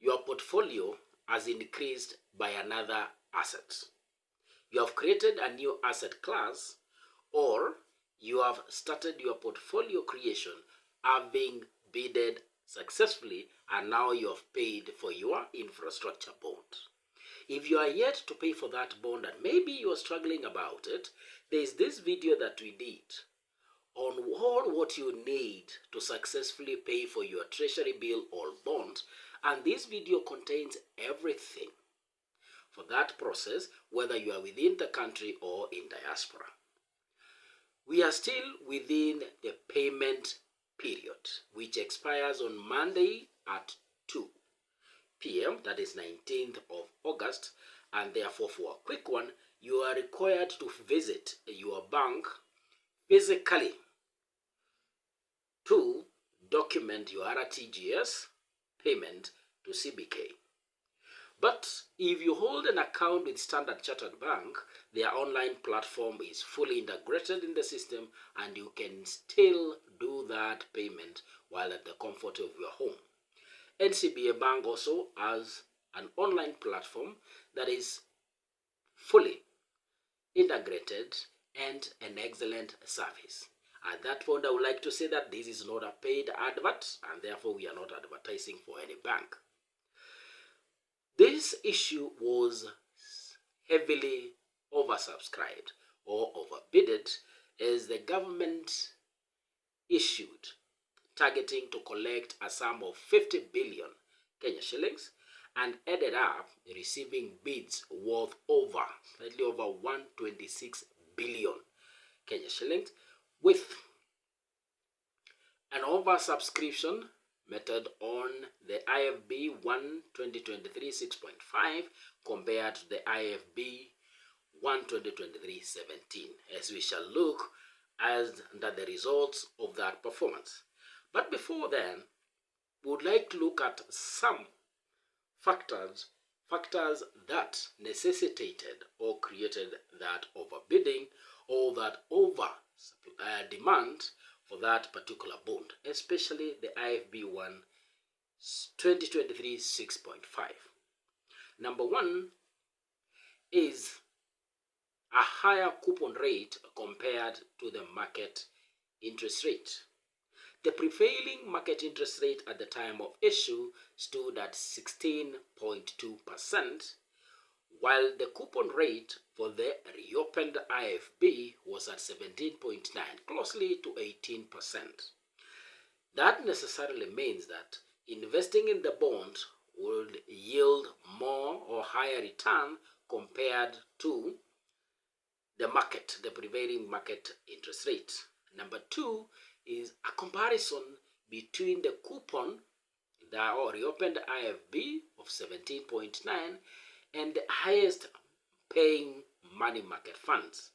your portfolio has increased by another asset. You have created a new asset class, or you have started your portfolio creation having bidded successfully, and now you have paid for your infrastructure bond. If you are yet to pay for that bond and maybe you are struggling about it, there is this video that we did on all what you need to successfully pay for your treasury bill or bond, and this video contains everything for that process, whether you are within the country or in diaspora. We are still within the payment period, which expires on Monday at 2 p.m. that is 19th of August, and therefore for a quick one, you are required to visit your bank physically to document your RTGS payment to CBK. But if you hold an account with Standard Chartered Bank, their online platform is fully integrated in the system, and you can still do that payment while at the comfort of your home. NCBA Bank also has an online platform that is fully integrated and an excellent service. At that point, I would like to say that this is not a paid advert, and therefore we are not advertising for any bank. This issue was heavily oversubscribed or overbidded, as the government issued targeting to collect a sum of 50 billion Kenya shillings, and ended up receiving bids worth slightly over 126 billion Kenya shillings, with an oversubscription method on the IFB 1 2023 6.5 compared to the IFB 1 2023 17, as we shall look at the results of that performance. But before then, we would like to look at some factors that necessitated or created that overbidding or that over demand for that particular bond, especially the IFB 1 2023 6.5. Number one is a higher coupon rate compared to the market interest rate. The prevailing market interest rate at the time of issue stood at 16.2%, while the coupon rate for the reopened IFB was at 17.9, closely to 18%. That necessarily means that investing in the bond would yield more or higher return compared to the market, the prevailing market interest rate. Number two is a comparison between the coupon, the reopened IFB of 17.9, and the highest paying money market funds.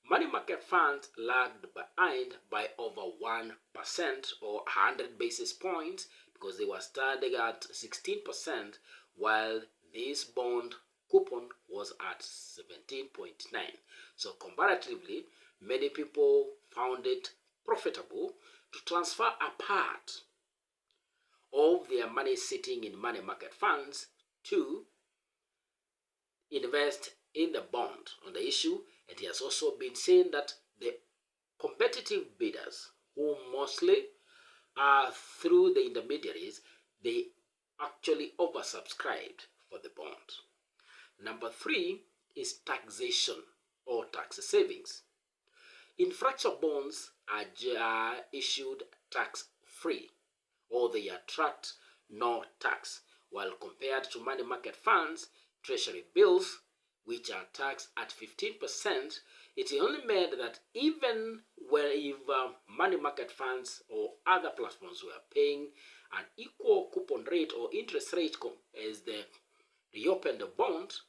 Money market funds lagged behind by over 1% or 100 basis points, because they were starting at 16%, while this bond coupon was at 17.9. So comparatively, many people found it profitable to transfer a part of their money sitting in money market funds to invest in the bond. On the issue, it has also been seen that the competitive bidders, who mostly are through the intermediaries, they actually oversubscribed for the bond. Number three is taxation or tax savings. Infrastructure bonds are issued tax-free, or they attract no tax, while compared to money market funds, treasury bills, which are taxed at 15%, it only meant that even if money market funds or other platforms were paying an equal coupon rate or interest rate as the reopened bond,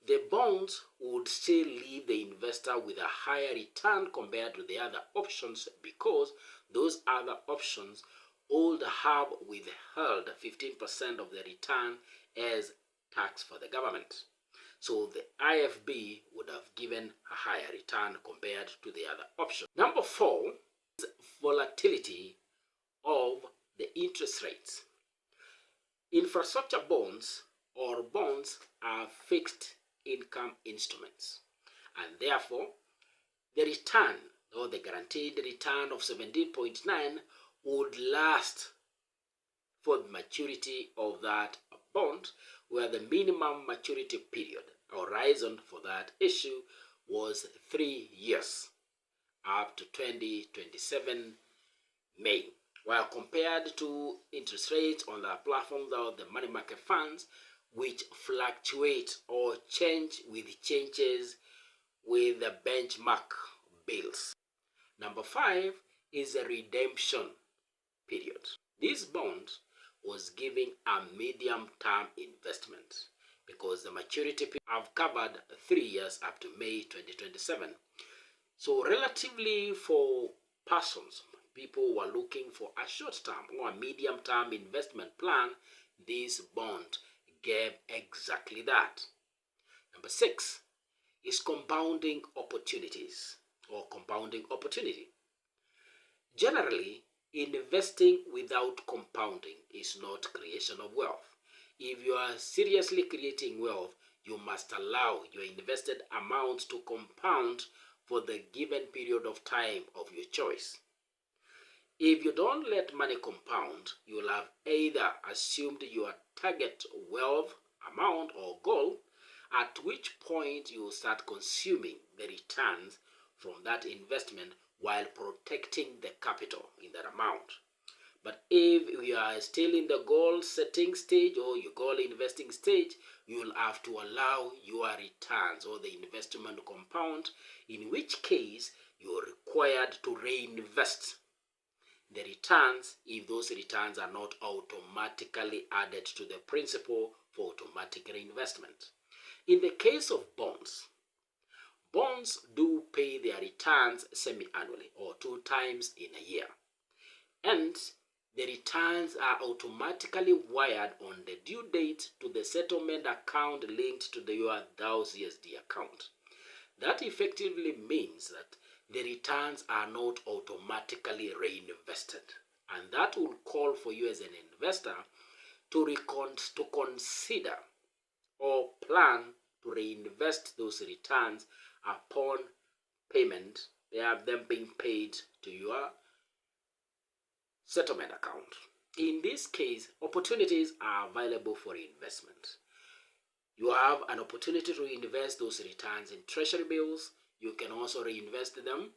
the bonds would still leave the investor with a higher return compared to the other options, because those other options would have withheld 15% of the return as tax for the government. So the IFB would have given a higher return compared to the other option. Number four is volatility of the interest rates. Infrastructure bonds or bonds are fixed income instruments, and therefore the return or the guaranteed return of 17.9 would last for the maturity of that bond, where the minimum maturity period or horizon for that issue was 3 years up to 2027 May, while compared to interest rates on the platforms or the money market funds, which fluctuate or change with changes with the benchmark bills. Number 5 is the redemption period. This bond was giving a medium-term investment because the maturity period have covered 3 years up to May 2027. So relatively for persons, people who are looking for a short-term or a medium-term investment plan, this bond gave exactly that. Number 6 is compounding opportunities or compounding opportunity. Generally, investing without compounding is not creation of wealth. If you are seriously creating wealth, you must allow your invested amounts to compound for the given period of time of your choice. If you don't let money compound, you will have either assumed your target wealth amount or goal, at which point you will start consuming the returns from that investment while protecting the capital in that amount. But if you are still in the goal setting stage or your goal investing stage, you will have to allow your returns or the investment compound, in which case you are required to reinvest the returns if those returns are not automatically added to the principal for automatic reinvestment. In the case of bonds, bonds do pay their returns semi-annually or 2 times in a year, and the returns are automatically wired on the due date to the settlement account linked to your USD account. That effectively means that the returns are not automatically reinvested, and that will call for you as an investor to consider or plan to reinvest those returns upon payment. They have them being paid to your settlement account. In this case, opportunities are available for investment. You have an opportunity to reinvest those returns in treasury bills. You can also reinvest them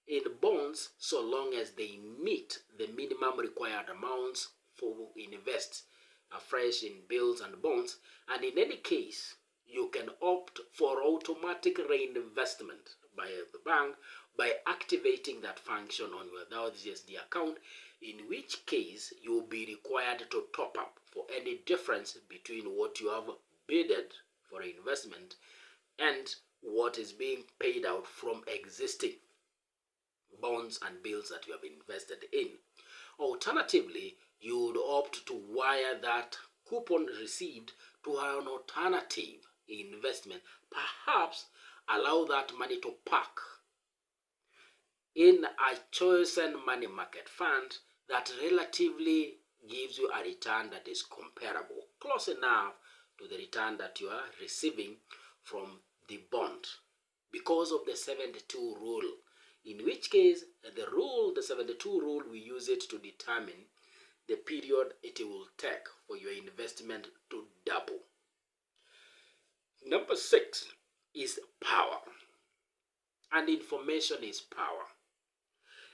in bonds so long as they meet the minimum required amounts for invest afresh in bills and bonds. And in any case, you can opt for automatic reinvestment by the bank by activating that function on your USD account, in which case you will be required to top up for any difference between what you have bidded for investment and what is being paid out from existing bonds and bills that you have invested in. Alternatively, you would opt to wire that coupon received to an alternative investment, perhaps allow that money to park in a chosen money market fund that relatively gives you a return that is comparable, close enough to the return that you are receiving from the bond, because of the 72 rule, in which case the 72 rule, we use it to determine the period it will take for your investment to double. Number 6 is power, and information is power.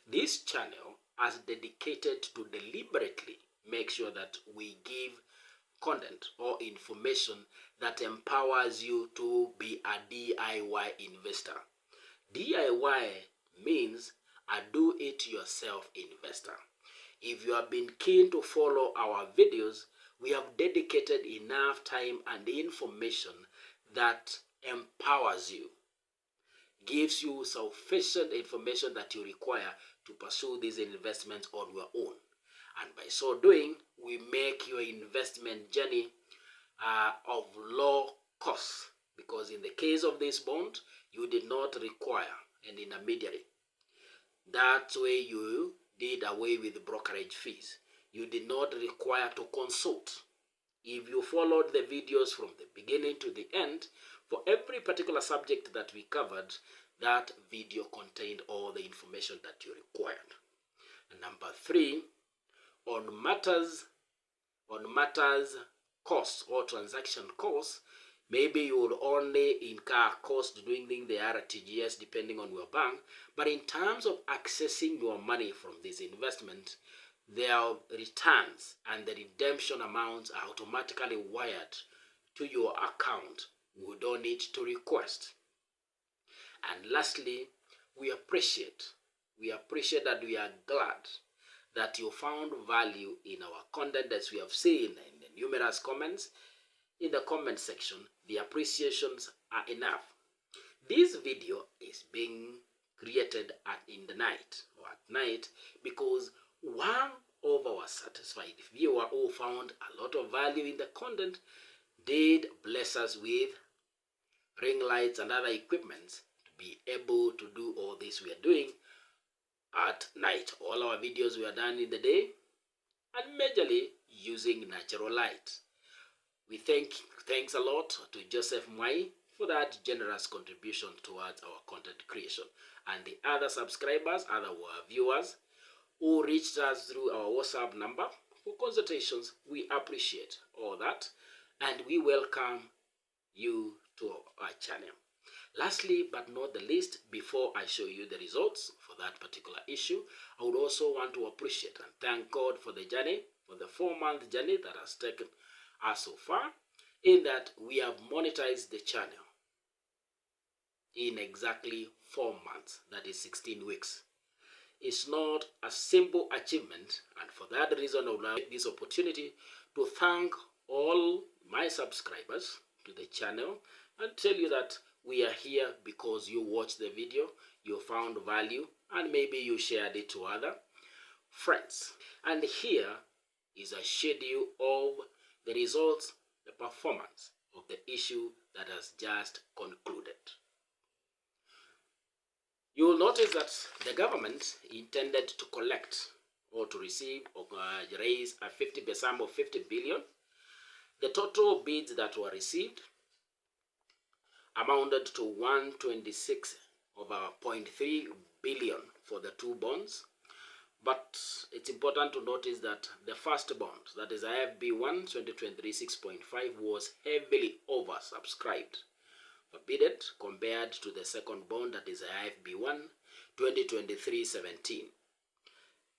This channel is dedicated to deliberately make sure that we give content or information that empowers you to be a DIY investor. DIY means a do-it-yourself investor. If you have been keen to follow our videos, we have dedicated enough time and information that empowers you, gives you sufficient information that you require to pursue these investments on your own. And by so doing, we make your investment journey of low cost, because in the case of this bond, you did not require an intermediary. That way you did away with brokerage fees. You did not require to consult If you followed the videos from the beginning to the end, for every particular subject that we covered, that video contained all the information that you required. And number 3, on matters costs or transaction costs, maybe you will only incur cost doing the RTGS depending on your bank, but in terms of accessing your money from this investment, their returns and the redemption amounts are automatically wired to your account. We don't need to request. And lastly, we appreciate that we are glad that you found value in our content, as we have seen in the numerous comments. In the comment section, the appreciations are enough. This video is being created in the night or at night because one of our satisfied viewer who found a lot of value in the content did bless us with ring lights and other equipment to be able to do all this we are doing at night. All our videos were done in the day and majorly using natural light. We thanks a lot to Joseph Mwai for that generous contribution towards our content creation, and the other subscribers, other viewers who reached us through our WhatsApp number for consultations. We appreciate all that, and we welcome you to our channel. Lastly but not the least, before I show you the results for that particular issue, I would also want to appreciate and thank God for the journey, for the 4-month journey that has taken us so far, in that we have monetized the channel in exactly 4 months, that is 16 weeks. It's not a simple achievement, and for that reason I would like this opportunity to thank all my subscribers to the channel and tell you that we are here because you watched the video, you found value, and maybe you shared it to other friends. And here is a schedule of the results, the performance of the issue that has just concluded. You will notice that the government intended to collect or to receive or raise a sum of 50 billion. The total bids that were received amounted to 126.3 billion for the 2 bonds. But it's important to notice that the first bond, that is IFB1 2023 6.5, was heavily oversubscribed, bidded, compared to the second bond, that is IFB1 2023 17.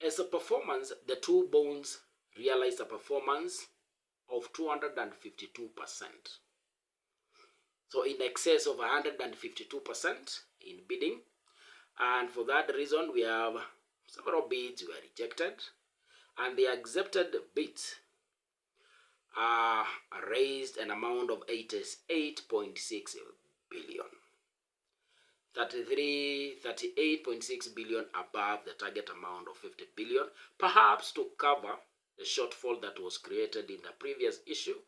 As a performance, the 2 bonds realized a performance of 252%. So in excess of 152% in bidding, and for that reason we have several bids were rejected, and the accepted bids raised an amount of 88.6 billion. 38.6 billion above the target amount of 50 billion, perhaps to cover the shortfall that was created in the previous issue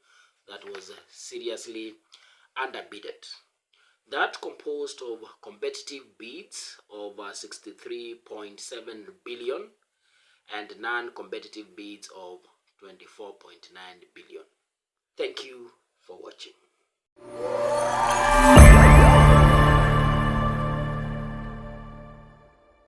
that was seriously underbidded. That composed of competitive bids of 63.7 billion and non-competitive bids of 24.9 billion. Thank you for watching.